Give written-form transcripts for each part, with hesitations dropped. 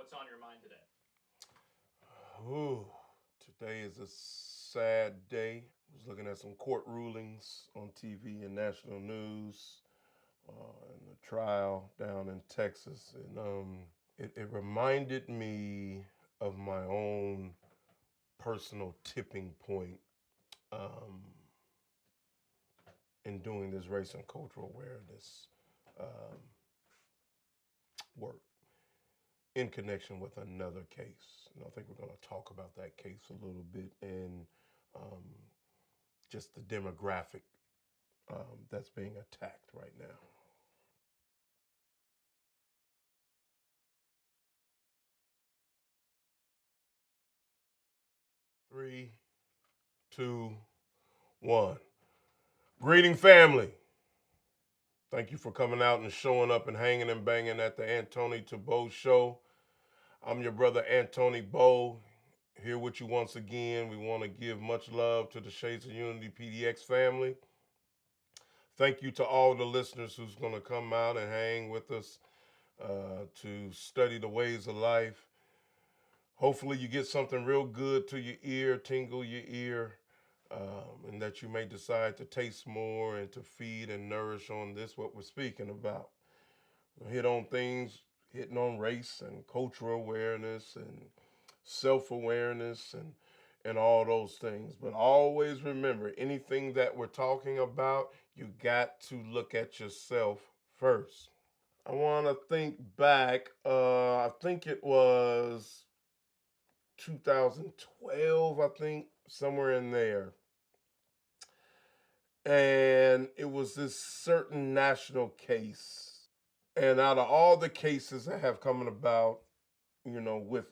what's on your mind today? Ooh, today is a sad day. I was looking at some court rulings on TV and national news, and the trial down in Texas, and it reminded me of my own personal tipping point um, in doing this race and cultural awareness um, work in connection with another case. And I think we're going to talk about that case a little bit and um, just the demographic that's being attacked right now. 3, 2, 1. Greeting, family. Thank you for coming out and showing up and hanging and banging at the Antoni to Bo show. I'm your brother Antoni Bo, here with you once again. We want to give much love to the Shades of Unity PDX family. Thank you to all the listeners who's going to come out and hang with us to study the ways of life. Hopefully you get something real good to your ear, tingle your ear, and that you may decide to taste more and to feed and nourish on this, what we're speaking about. We'll hit on things, hitting on race and cultural awareness and self-awareness and all those things. But always remember, anything that we're talking about, you got to look at yourself first. I want to think back. I think it was 2012, I think, somewhere in there. And it was this certain national case. And out of all the cases that have come about, with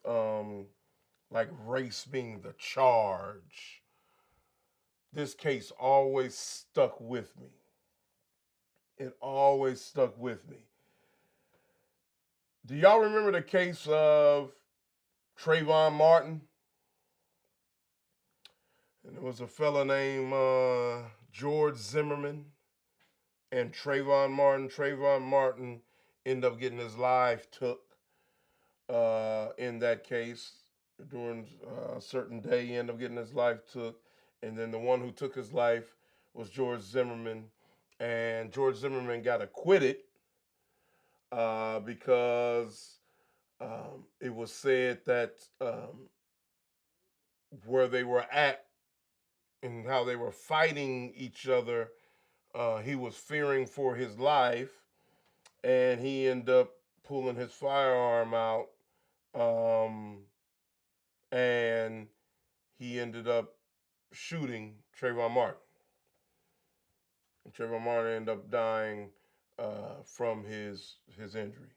like race being the charge, this case always stuck with me. It always stuck with me. Do y'all remember the case of Trayvon Martin? And there was a fella named George Zimmerman and Trayvon Martin. Trayvon Martin ended up getting his life took in that case during a certain day. He ended up getting his life took. And then the one who took his life was George Zimmerman. And George Zimmerman got acquitted because it was said that where they were at and how they were fighting each other, he was fearing for his life, and he ended up pulling his firearm out, um, and he ended up shooting Trayvon Martin. And Trayvon Martin ended up dying from his injury.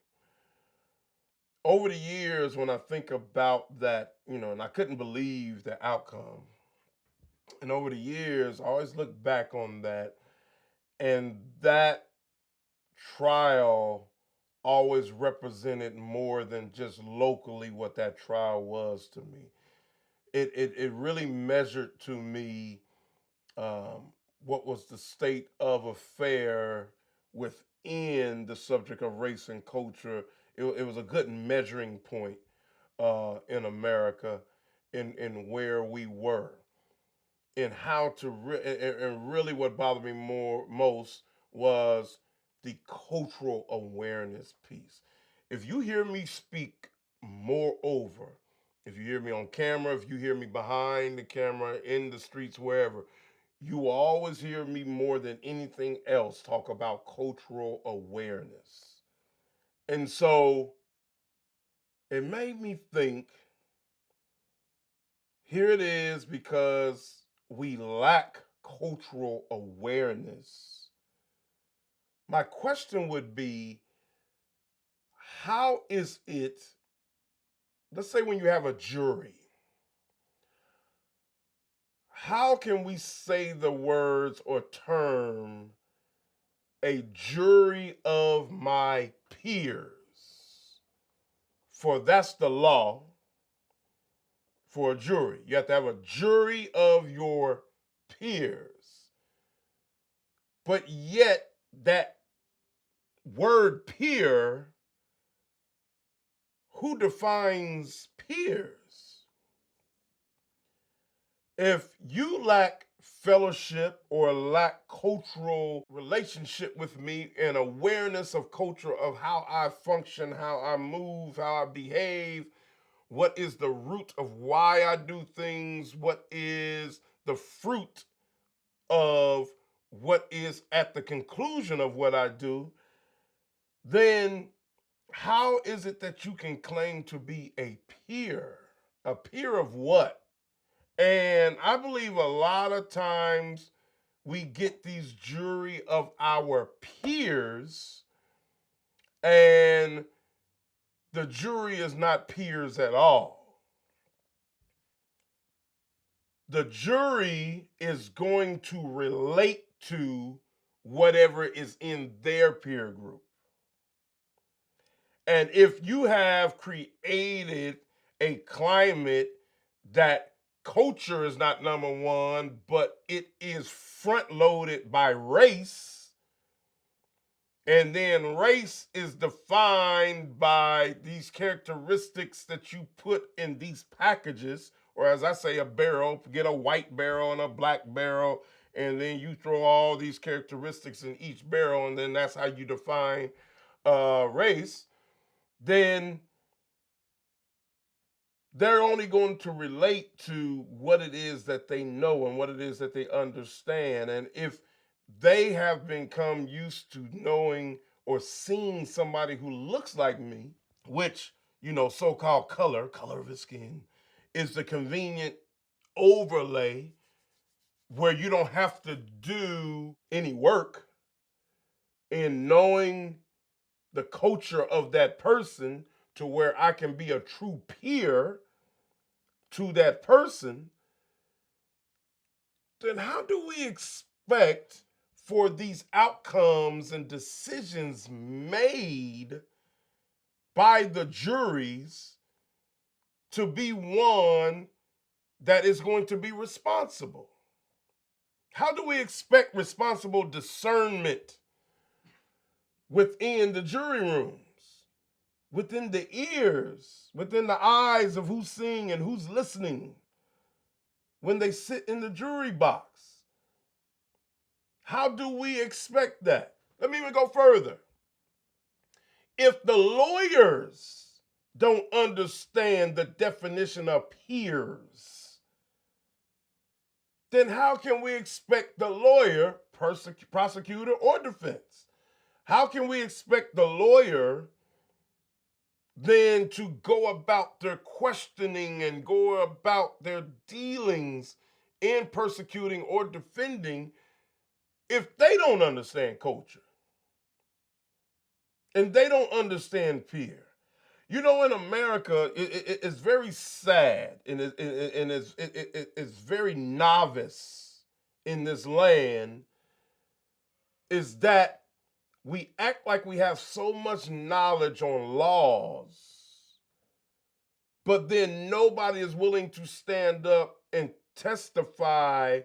Over the years, when I think about that, and I couldn't believe the outcome. And over the years, I always look back on that, and that trial always represented more than just locally what that trial was to me. It really measured to me um, what was the state of affair within the subject of race and culture. It was a good measuring point in America in where we were and how to and really what bothered me most was the cultural awareness piece. If you hear me speak, moreover, if you hear me on camera, if you hear me behind the camera, in the streets, wherever, you will always hear me more than anything else talk about cultural awareness. And so it made me think, here it is, because we lack cultural awareness. My question would be, how is it, let's say when you have a jury, how can we say the words or term a jury of my peers? For that's the law for a jury. You have to have a jury of your peers. But yet, that word peer, who defines peers? If you lack fellowship or lack cultural relationship with me and awareness of culture, of how I function, how I move, how I behave, what is the root of why I do things, what is the fruit of what is at the conclusion of what I do, then how is it that you can claim to be a peer? A peer of what? And I believe a lot of times we get these jury of our peers, and the jury is not peers at all. The jury is going to relate to whatever is in their peer group. And if you have created a climate that culture is not number one, but it is front loaded by race, and then race is defined by these characteristics that you put in these packages, or as I say, a barrel, get a white barrel and a black barrel, and then you throw all these characteristics in each barrel, and then that's how you define race, then they're only going to relate to what it is that they know and what it is that they understand. And if they have become used to knowing or seeing somebody who looks like me, which, so-called color of his skin, is the convenient overlay where you don't have to do any work in knowing the culture of that person to where I can be a true peer to that person, then how do we expect for these outcomes and decisions made by the juries to be one that is going to be responsible? How do we expect responsible discernment within the jury rooms, within the ears, within the eyes of who's seeing and who's listening when they sit in the jury box? How do we expect that? Let me even go further. If the lawyers don't understand the definition of peers, then how can we expect the lawyer, prosecutor, or defense? How can we expect the lawyer then to go about their questioning and go about their dealings in persecuting or defending if they don't understand culture and they don't understand peer? In America, it's very sad and it's very novice in this land, is that we act like we have so much knowledge on laws, but then nobody is willing to stand up and testify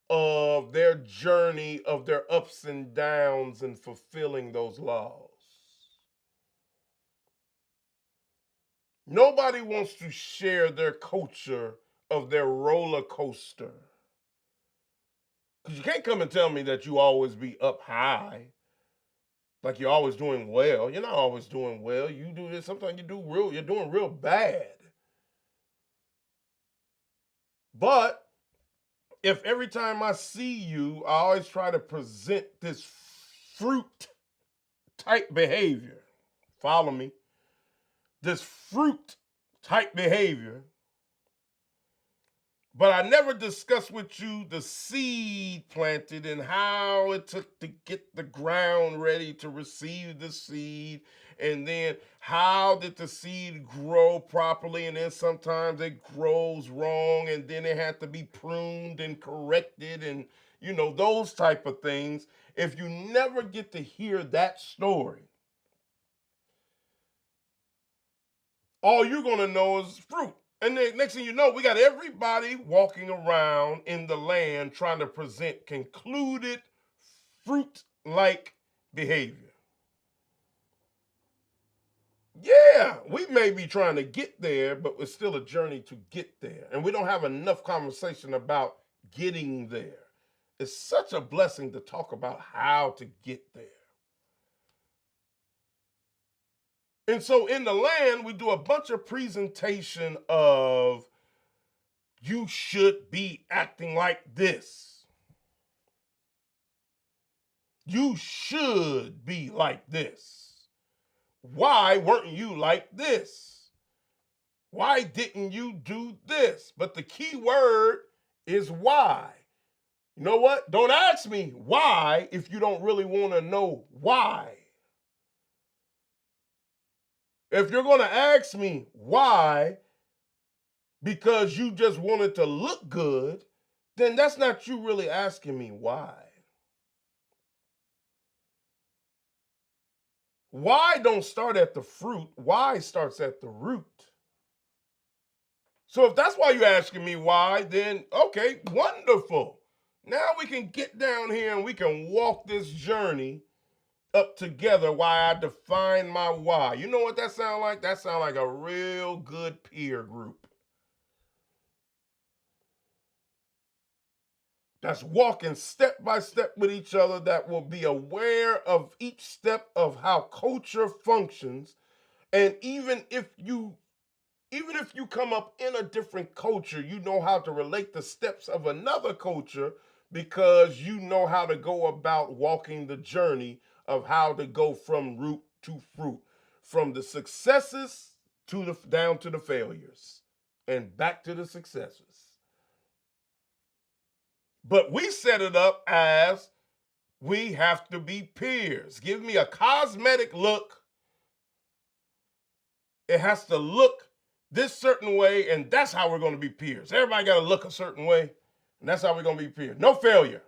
of their journey, of their ups and downs in fulfilling those laws. Nobody wants to share their culture of their roller coaster. Because you can't come and tell me that you always be up high, like you're always doing well. You're not always doing well. You do this, sometimes you're doing real bad. But if every time I see you, I always try to present this fruit type behavior, follow me, this fruit type behavior, but I never discuss with you the seed planted and how it took to get the ground ready to receive the seed, and then how did the seed grow properly, and then sometimes it grows wrong, and then it had to be pruned and corrected, and those type of things. If you never get to hear that story, all you're going to know is fruit. And then next thing you know, we got everybody walking around in the land trying to present concluded fruit-like behavior. Yeah, we may be trying to get there, but it's still a journey to get there. And we don't have enough conversation about getting there. It's such a blessing to talk about how to get there. And so in the land, we do a bunch of presentation of you should be acting like this. You should be like this. Why weren't you like this? Why didn't you do this? But the key word is why. You know what? Don't ask me why if you don't really want to know why. If you're going to ask me why because you just wanted to look good, then that's not you really asking me why. Why don't start at the fruit? Why starts at the root? So if that's why you're asking me why, then okay, wonderful. Now we can get down here and we can walk this journey up together while I define my why. You know what that sounds like? That sounds like a real good peer group. That's walking step by step with each other, that will be aware of each step of how culture functions. And even if you come up in a different culture, you know how to relate the steps of another culture because you know how to go about walking the journey of how to go from root to fruit, from the successes to the down to the failures and back to the successes. But we set it up as we have to be peers. Give me a cosmetic look. It has to look this certain way, and that's how we're going to be peers. Everybody got to look a certain way, and that's how we're going to be peers. No failure.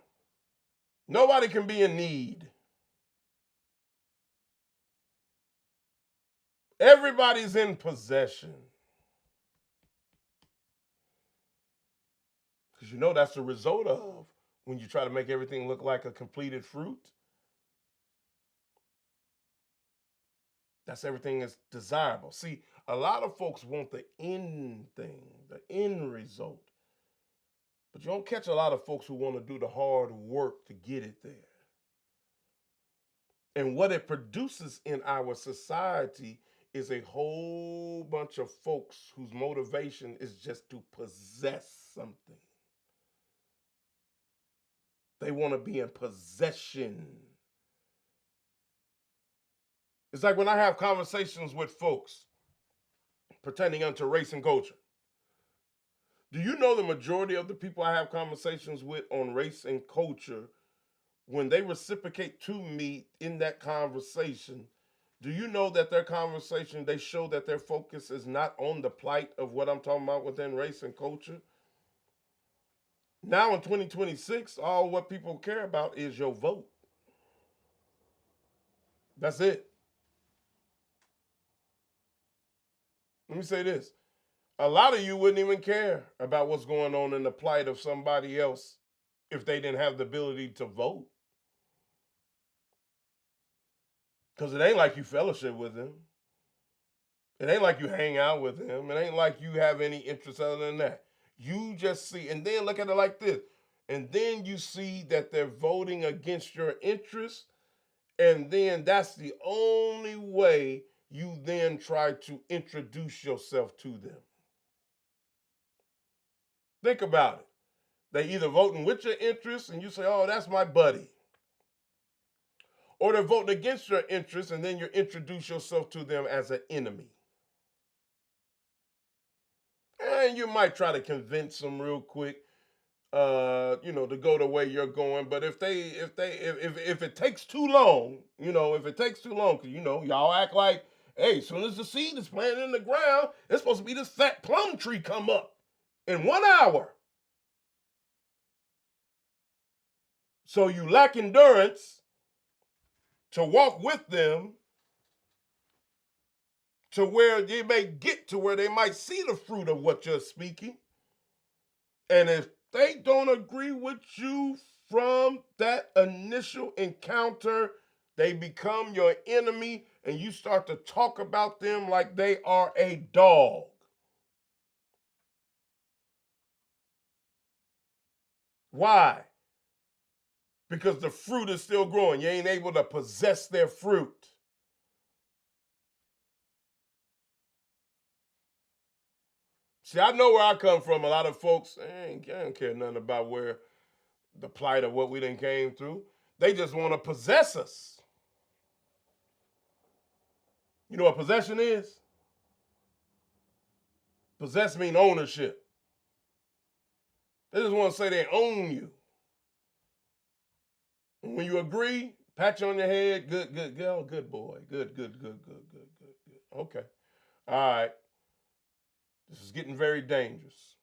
Nobody can be in need. Everybody's in possession. Because you know that's the result of when you try to make everything look like a completed fruit. That's everything that's desirable. See, a lot of folks want the end thing, the end result. But you don't catch a lot of folks who want to do the hard work to get it there. And what it produces in our society is a whole bunch of folks whose motivation is just to possess something. They want to be in possession. It's like when I have conversations with folks pertaining unto race and culture. Do you know the majority of the people I have conversations with on race and culture, when they reciprocate to me in that conversation, do you know that their conversation, they show that their focus is not on the plight of what I'm talking about within race and culture? Now in 2026, all what people care about is your vote. That's it. Let me say this. A lot of you wouldn't even care about what's going on in the plight of somebody else if they didn't have the ability to vote. Because it ain't like you fellowship with them. It ain't like you hang out with them. It ain't like you have any interest other than that. You just see, and then look at it like this. And then you see that they're voting against your interest. And then that's the only way you then try to introduce yourself to them. Think about it. They either voting with your interest and you say, oh, that's my buddy. Or they're voting against your interest and then you introduce yourself to them as an enemy. And you might try to convince them real quick, to go the way you're going. But if it takes too long, if it takes too long, because y'all act like, hey, as soon as the seed is planted in the ground, it's supposed to be this fat plum tree come up in 1 hour. So you lack endurance to walk with them to where they may get to where they might see the fruit of what you're speaking. And if they don't agree with you from that initial encounter, they become your enemy and you start to talk about them like they are a dog. Why? Because the fruit is still growing. You ain't able to possess their fruit. See, I know where I come from. A lot of folks, I don't care nothing about where the plight of what we done came through. They just want to possess us. You know what possession is? Possess means ownership. They just want to say they own you. And when you agree, pat you on your head, good, good, good, oh, good boy. Good. Okay. All right. This is getting very dangerous.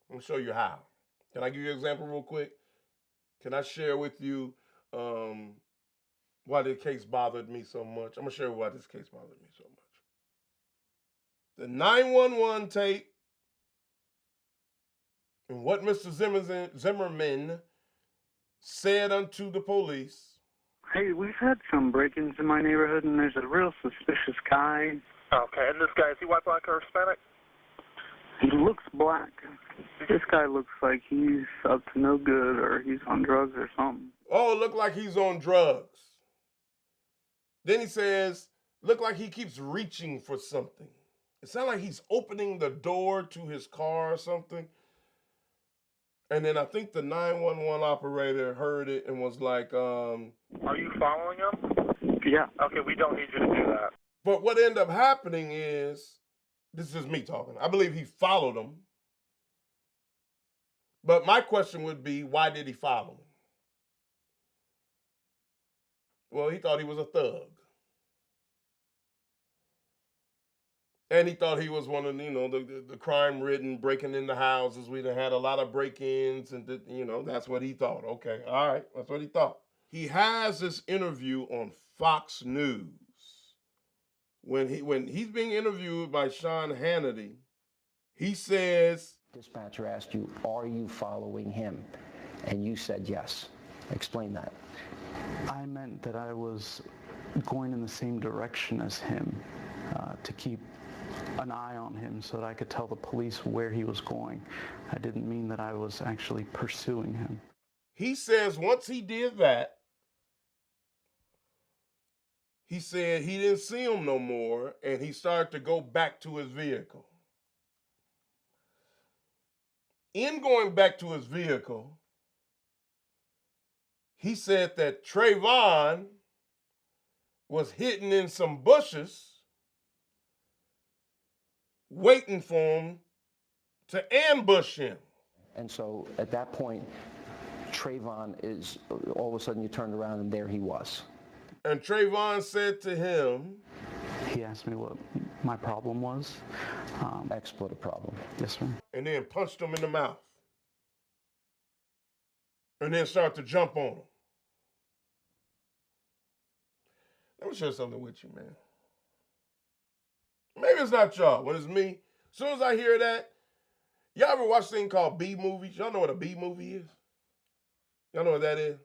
I'm going to show you how. Can I give you an example real quick? Can I share with you why the case bothered me so much? I'm going to share why this case bothered me so much. The 911 tape and what Mr. Zimmerman said unto the police. Hey, we've had some break-ins in my neighborhood, and there's a real suspicious guy. Okay, and this guy, is he white, black, or Hispanic? He looks black. This guy looks like he's up to no good, or he's on drugs or something. Oh, look like he's on drugs. Then he says, look like he keeps reaching for something. It sounds like he's opening the door to his car or something. And then I think the 911 operator heard it and was like, Are you following him? Yeah. Okay, we don't need you to do that. But what ended up happening is, this is me talking, I believe he followed him. But my question would be, why did he follow him? Well, he thought he was a thug. And he thought he was one of, the crime-ridden, breaking into houses. We done had a lot of break-ins, and, that's what he thought. Okay, all right, that's what he thought. He has this interview on Fox News. When he's being interviewed by Sean Hannity, he says, dispatcher asked you, are you following him? And you said yes. Explain that. I meant that I was going in the same direction as him to keep an eye on him so that I could tell the police where he was going. I didn't mean that I was actually pursuing him. He says once he did that, he said he didn't see him no more, and he started to go back to his vehicle. In going back to his vehicle, he said that Trayvon was hidden in some bushes waiting for him to ambush him. And so at that point, Trayvon is, all of a sudden you turned around and there he was. And Trayvon said to him, he asked me what my problem was. Expletive problem. Yes, sir. And then punched him in the mouth. And then started to jump on him. Let me share something with you, man. Maybe it's not y'all, but it's me. As soon as I hear that, y'all ever watch this thing called B movies? Y'all know what a B movie is? Y'all know what that is?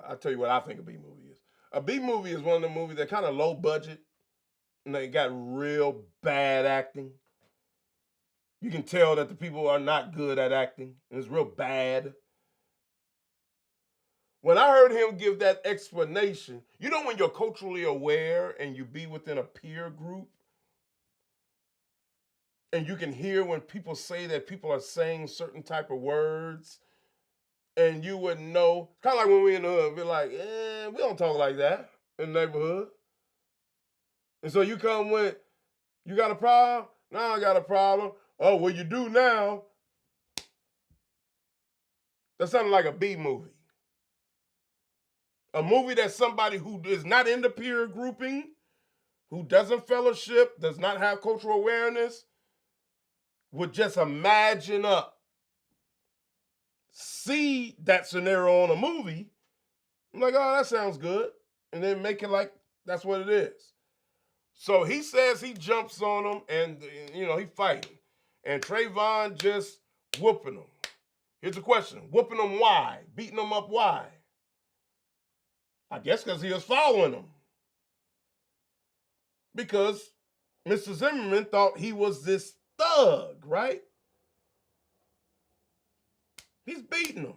I'll tell you what I think a B movie is. A B movie is one of the movies that kind of low budget, and they got real bad acting. You can tell that the people are not good at acting, and it's real bad. When I heard him give that explanation, you know when you're culturally aware and you be within a peer group, and you can hear when people say that people are saying certain type of words, and you wouldn't know. Kind of like when we in the hood, we're like, we don't talk like that in the neighborhood. And so you come with, you got a problem? No, I got a problem. Oh, well, you do now. That sounded like a B movie. A movie that somebody who is not in the peer grouping, who doesn't fellowship, does not have cultural awareness, would just imagine up. See that scenario on a movie, I'm like, oh, that sounds good. And then make it like that's what it is. So he says he jumps on him and, he fighting. And Trayvon just whooping him. Here's the question. Whooping him why? Beating him up why? I guess because he was following him. Because Mr. Zimmerman thought he was this thug, right? He's beating him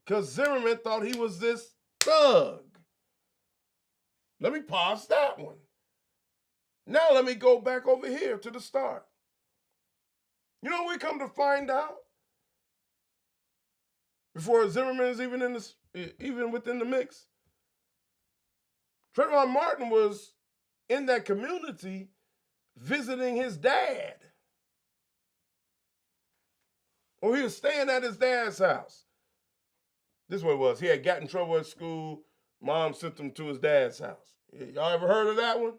because Zimmerman thought he was this thug. Let me pause that one. Now let me go back over here to the start. You know what we come to find out? Before Zimmerman is even within the mix, Trayvon Martin was in that community visiting his dad. Or he was staying at his dad's house. This is what it was. He had gotten in trouble at school. Mom sent him to his dad's house. Y'all ever heard of that one?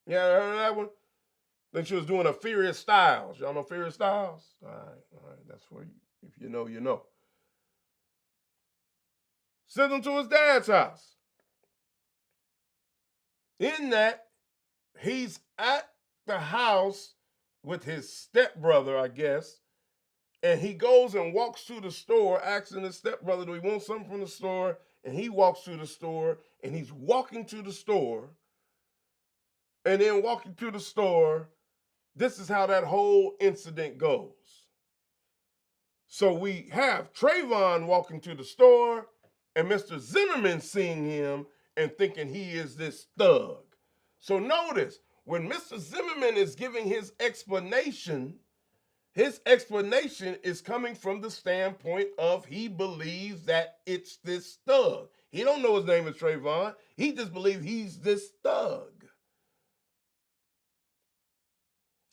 Yeah, heard of that one? Then she was doing a Furious Styles. Y'all know Furious Styles? All right. That's for you. If you know, you know. Sent him to his dad's house. In that, he's at the house with his stepbrother, I guess, and he goes and walks to the store, asking his stepbrother, do he want something from the store? And he walks to the store, and he's walking to the store, and then walking to the store. This is how that whole incident goes. So we have Trayvon walking to the store, and Mr. Zimmerman seeing him and thinking he is this thug. So notice, when Mr. Zimmerman is giving his explanation is coming from the standpoint of he believes that it's this thug. He don't know his name is Trayvon. He just believes he's this thug.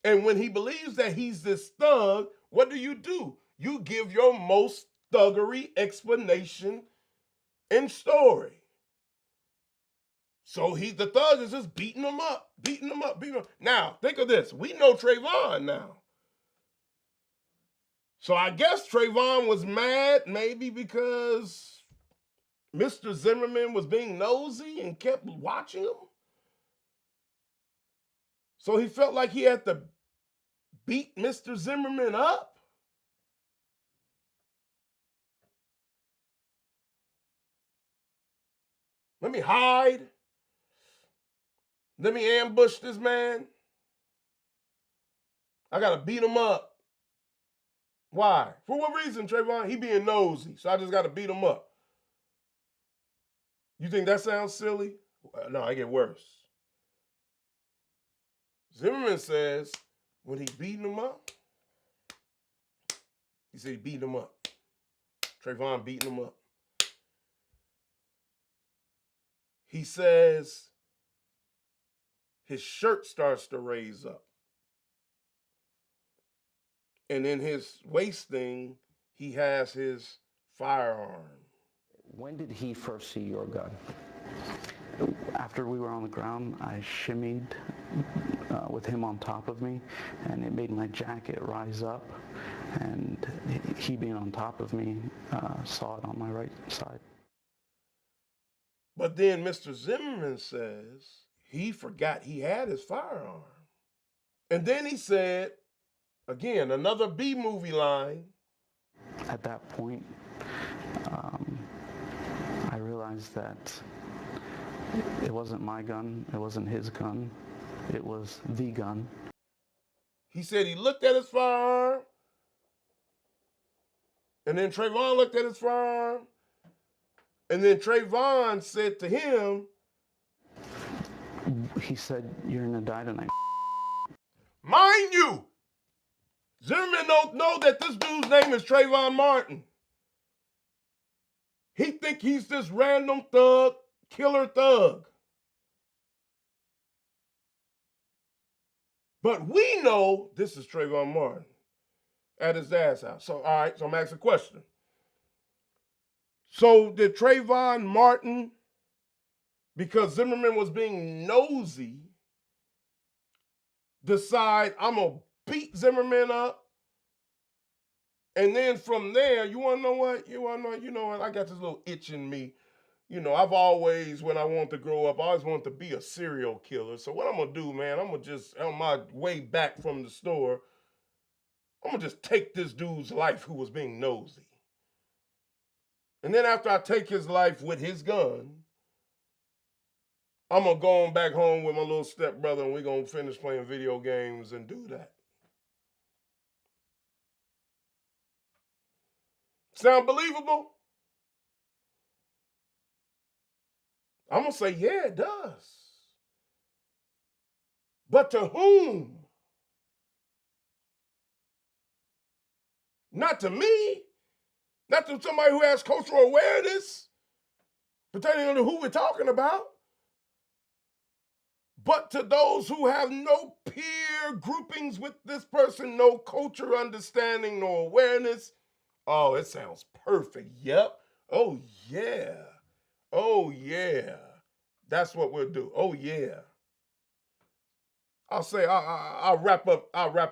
And when he believes that he's this thug, what do? You give your most thuggery explanation and story. So the thug is just beating him up. Now, think of this. We know Trayvon now. So I guess Trayvon was mad maybe because Mr. Zimmerman was being nosy and kept watching him. So he felt like he had to beat Mr. Zimmerman up. Let me hide. Let me ambush this man. I got to beat him up. Why? For what reason, Trayvon? He being nosy, so I just got to beat him up. You think that sounds silly? No, I get worse. Zimmerman says when he beating him up, he said he beating him up. Trayvon beating him up. He says his shirt starts to raise up. And in his waist thing, he has his firearm. When did he first see your gun? After we were on the ground, I shimmied with him on top of me, and it made my jacket rise up. And he being on top of me saw it on my right side. But then Mr. Zimmerman says he forgot he had his firearm. And then he said, again, another B-movie line. At that point, I realized that it wasn't my gun, it wasn't his gun, it was the gun. He said he looked at his firearm, and then Trayvon looked at his firearm, and then Trayvon said to him, he said, "You're gonna die tonight." Mind you, Zimmerman don't know that this dude's name is Trayvon Martin. He think he's this random thug, killer thug. But we know this is Trayvon Martin at his dad's house. So, all right, so I'm asking a question. So did Trayvon Martin, because Zimmerman was being nosy, decide I'm going to beat Zimmerman up? And then from there, you want to know what? You know what? I got this little itch in me. You know, I've always, when I wanted to grow up, I always wanted to be a serial killer. So what I'm going to do, man, I'm going to just, on my way back from the store, I'm going to just take this dude's life who was being nosy. And then after I take his life with his gun, I'm going to go on back home with my little stepbrother and we're going to finish playing video games and do that. Sound believable? I'm going to say, yeah, it does. But to whom? Not to me. Not to somebody who has cultural awareness pertaining to who we're talking about. But to those who have no peer groupings with this person, no culture understanding, no awareness. Oh, it sounds perfect. Yep. Oh, yeah. Oh, yeah. That's what we'll do. Oh, yeah. I'll say, I'll wrap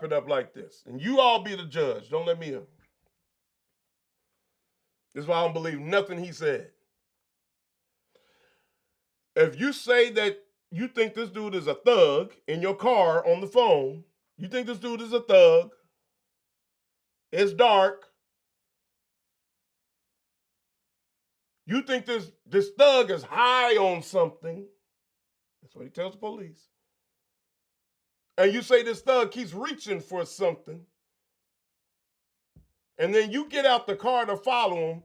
it up like this. And you all be the judge. Don't let me in. This is why I don't believe nothing he said. If you say that you think this dude is a thug in your car on the phone, you think this dude is a thug, it's dark, you think this thug is high on something, that's what he tells the police, and you say this thug keeps reaching for something, and then you get out the car to follow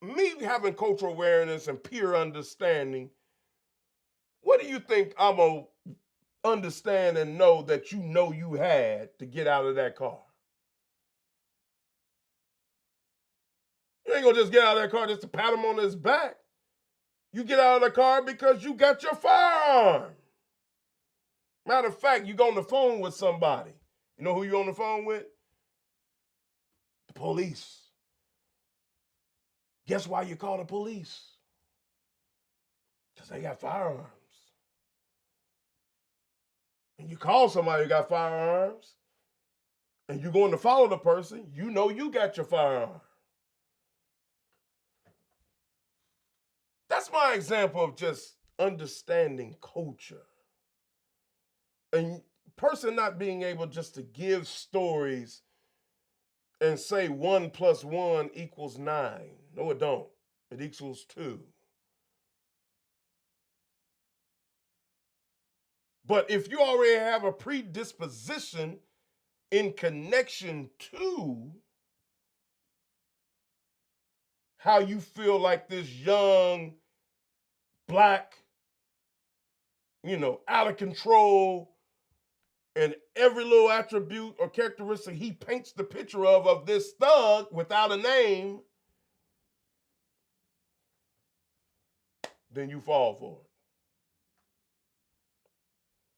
him, me having cultural awareness and peer understanding, what do you think I'm going to understand and know that you had to get out of that car? You ain't gonna just get out of that car just to pat him on his back. You get out of the car because you got your firearm. Matter of fact, you go on the phone with somebody. You know who you on the phone with? The police. Guess why you call the police? Because they got firearms. And you call somebody who got firearms, and you're going to follow the person, you know you got your firearm. That's my example of just understanding culture. And person not being able just to give stories and say 1 + 1 = 9. No, it don't. It equals 2. But if you already have a predisposition in connection to how you feel like this young, black, out of control, and every little attribute or characteristic he paints the picture of this thug without a name, then you fall for it.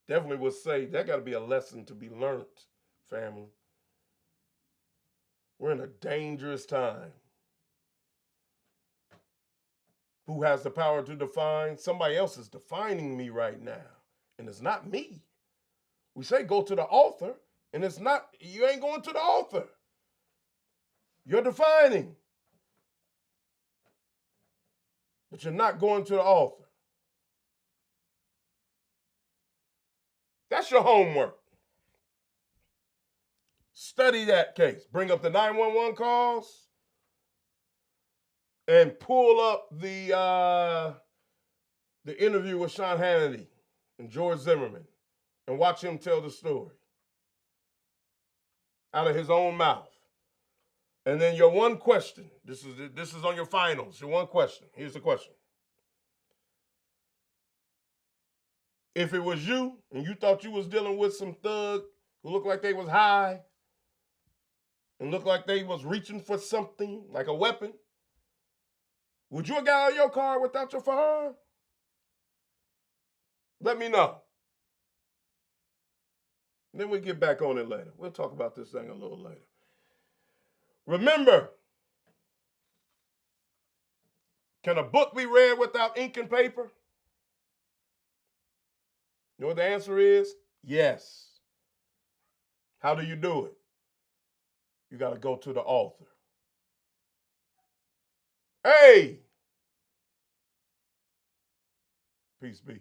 Definitely would say that got to be a lesson to be learned, family. We're in a dangerous time. Who has the power to define? Somebody else is defining me right now, and it's not me. We say go to the author, and it's not, you ain't going to the author. You're defining, but you're not going to the author. That's your homework. Study that case. Bring up the 911 calls and pull up the interview with Sean Hannity and George Zimmerman and watch him tell the story out of his own mouth. And then your one question, this is on your finals, your one question. Here's the question. If it was you and you thought you was dealing with some thug who looked like they was high and looked like they was reaching for something like a weapon, would you have got out of your car without your firearm? Let me know. Then we'll get back on it later. We'll talk about this thing a little later. Remember, can a book be read without ink and paper? You know what the answer is? Yes. How do you do it? You got to go to the author. Hey! Peace be.